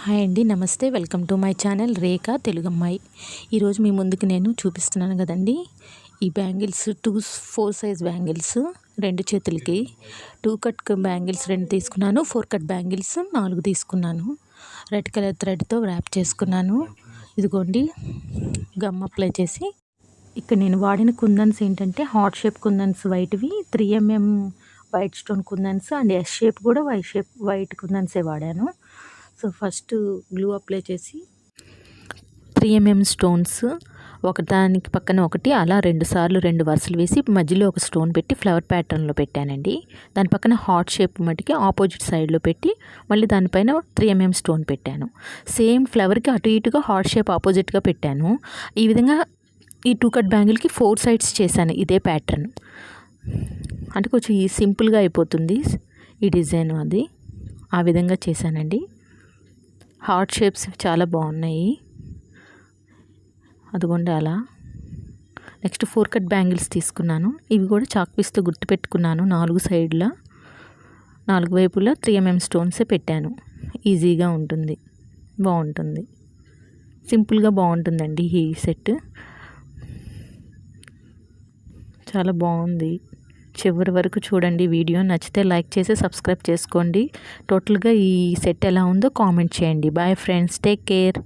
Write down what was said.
Hi అండి, నమస్తే. Welcome to my channel రేఖ తెలుగు అమ్మాయి. ఈరోజు మీ ముందుకు నేను చూపిస్తున్నాను కదండి, ఈ బ్యాంగిల్స్ 4 సైజ్ బ్యాంగిల్స్ 2 చేతులకి. 2 కట్ బ్యాంగిల్స్ 2 తీసుకున్నాను, 4 కట్ బ్యాంగిల్స్ 4 తీసుకున్నాను. రెడ్ కలర్ థ్రెడ్తో ర్యాప్ చేసుకున్నాను. ఇదిగోండి, గమ్ అప్లై చేసి ఇక్కడ నేను వాడిన కుందన్స్ ఏంటంటే హార్ట్ షేప్ కుందన్స్ వైట్వి, 3mm white stone kundans and S shape కూడా వైట్ కుందన్సే వాడాను. సో ఫస్ట్ గ్లూ అప్లై చేసి 3mm స్టోన్స్ ఒకదానికి పక్కన ఒకటి అలా 2 సార్లు 2 వరుసలు వేసి మధ్యలో ఒక స్టోన్ పెట్టి ఫ్లవర్ ప్యాటర్న్లో పెట్టానండి. దాని పక్కన హార్ట్ షేప్ మటుకి ఆపోజిట్ సైడ్లో పెట్టి మళ్ళీ దానిపైన 3mm స్టోన్ పెట్టాను. సేమ్ ఫ్లవర్కి అటు ఇటుగా హార్ట్ షేప్ ఆపోజిట్గా పెట్టాను. ఈ విధంగా ఈ 2 కట్ బ్యాంగిల్కి 4 సైడ్స్ చేశాను ఇదే ప్యాటర్న్. అంటే కొంచెం సింపుల్గా అయిపోతుంది ఈ డిజైన్, అది ఆ విధంగా చేశానండి. హార్ట్ షేప్స్ చాలా బాగున్నాయి. అదిగోండి అలా. నెక్స్ట్ 4 కట్ బ్యాంగిల్స్ తీసుకున్నాను. ఇవి కూడా చాక్ పీస్తో గుర్తు పెట్టుకున్నాను. 4 సైడ్ల 4 వైపులా 3mm స్టోన్సే పెట్టాను. ఈజీగా ఉంటుంది, బాగుంటుంది, సింపుల్గా బాగుంటుందండి ఈ సెట్. చాలా బాగుంది. చివరి వరకు చూడండి వీడియో. నచ్చితే లైక్ చేసి సబ్స్క్రైబ్ చేసుకోండి. టోటల్గా ఈ సెట్ ఎలా ఉందో కామెంట్ చేయండి. Bye friends, take care.